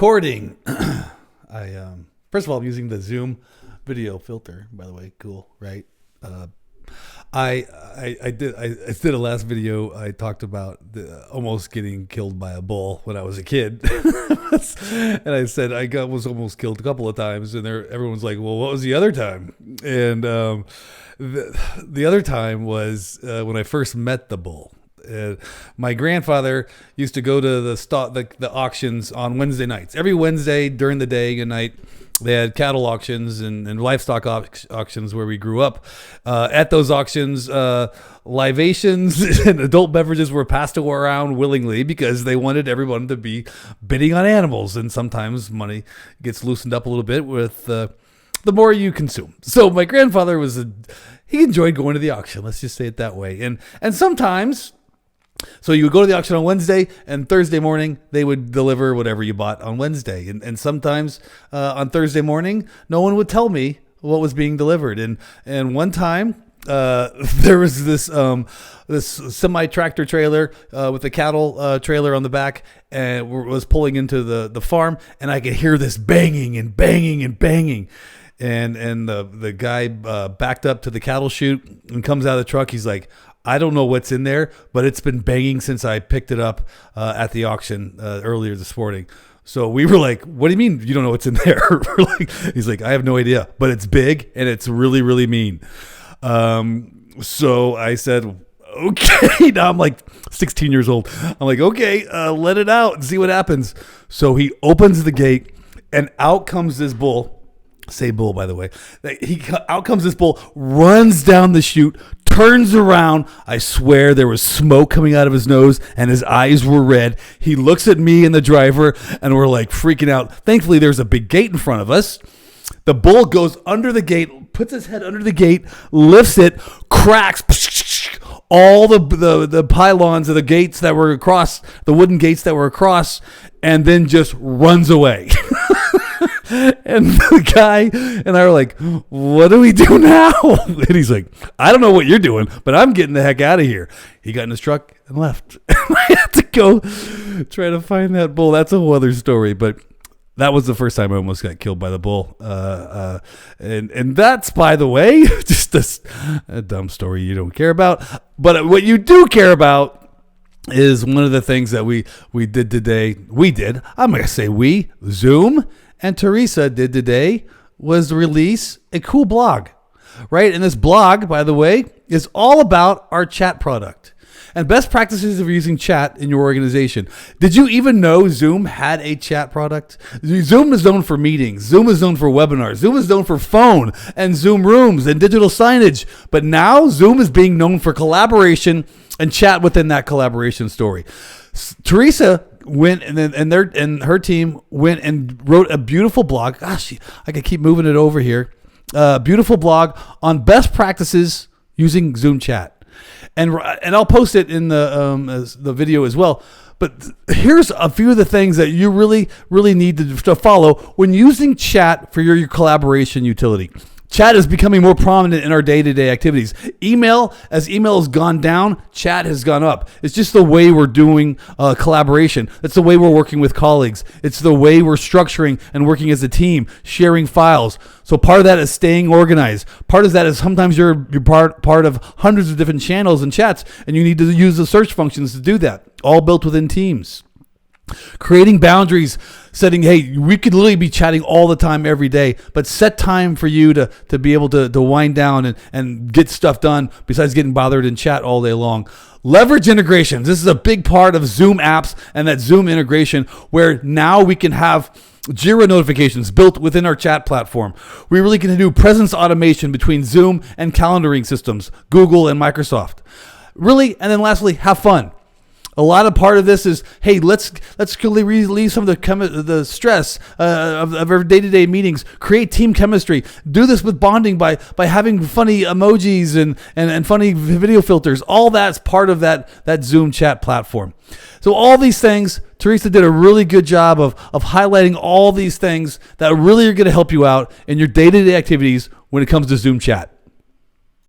Recording. First of all, I'm using the Zoom video filter. By the way, cool, right? I did a last video. I talked about almost getting killed by a bull when I was a kid, and I said was almost killed a couple of times, and everyone's like, "Well, what was the other time?" And the other time was when I first met the bull. My grandfather used to go to the auctions on Wednesday nights. Every Wednesday during the day and night, they had cattle auctions and livestock auctions where we grew up. At those auctions, libations and adult beverages were passed around willingly because they wanted everyone to be bidding on animals. And sometimes money gets loosened up a little bit with the more you consume. So my grandfather he enjoyed going to the auction. Let's just say it that way. And sometimes. So you would go to the auction on Wednesday, and Thursday morning they would deliver whatever you bought on Wednesday. And sometimes on Thursday morning, no one would tell me what was being delivered. And one time there was this semi-tractor trailer with a cattle trailer on the back, and was pulling into the farm, and I could hear this banging and banging and banging. And the guy backed up to the cattle chute and comes out of the truck. He's like, I don't know what's in there, but it's been banging since I picked it up at the auction earlier this morning. So we were like, what do you mean you don't know what's in there? He's like, I have no idea, but it's big and it's really, really mean. So I said, okay. Now I'm like 16 years old. I'm like, okay, let it out and see what happens. So he opens the gate and out comes this bull. Say bull, by the way. Out comes this bull, runs down the chute, turns around. I swear there was smoke coming out of his nose and his eyes were red. He looks at me and the driver and we're like freaking out. Thankfully, there's a big gate in front of us. The bull goes under the gate, puts his head under the gate, lifts it, cracks all the pylons of the gates that were across, the wooden gates that were across, and then just runs away. And the guy and I were like, what do we do now? And he's like, I don't know what you're doing, but I'm getting the heck out of here. He got in his truck and left. I had to go try to find that bull. That's a whole other story, but that was the first time I almost got killed by the bull. And that's, by the way, just a dumb story you don't care about. But what you do care about is one of the things that we did today. I'm going to say Zoom and Teresa did today was release a cool blog, right? And this blog, by the way, is all about our chat product and best practices of using chat in your organization. Did you even know Zoom had a chat product? Zoom is known for meetings. Zoom is known for webinars. Zoom is known for phone and Zoom rooms and digital signage. But now Zoom is being known for collaboration and chat within that collaboration story. Teresa went and her team went and wrote a beautiful blog. Gosh, I could keep moving it over here. Beautiful blog on best practices using Zoom chat, and I'll post it in the video as well. But here's a few of the things that you really, really need to follow when using chat for your collaboration utility. Chat is becoming more prominent in our day-to-day activities. As email has gone down, chat has gone up. It's just the way we're doing collaboration. It's the way we're working with colleagues. It's the way we're structuring and working as a team, sharing files. So part of that is staying organized. Part of that is sometimes you're part of hundreds of different channels and chats, and you need to use the search functions to do that, all built within Teams. Creating boundaries, setting, hey, we could literally be chatting all the time every day, but set time for you to be able to wind down and get stuff done besides getting bothered in chat all day long. Leverage integrations. This is a big part of Zoom apps and that Zoom integration where now we can have Jira notifications built within our chat platform. We really can do presence automation between Zoom and calendaring systems, Google and Microsoft. Really, and then lastly, have fun. A lot of part of this is, hey, let's relieve some of the stress of our day-to-day meetings. Create team chemistry. Do this with bonding by having funny emojis and funny video filters. All that's part of that Zoom chat platform. So all these things, Teresa did a really good job of highlighting all these things that really are going to help you out in your day-to-day activities when it comes to Zoom chat.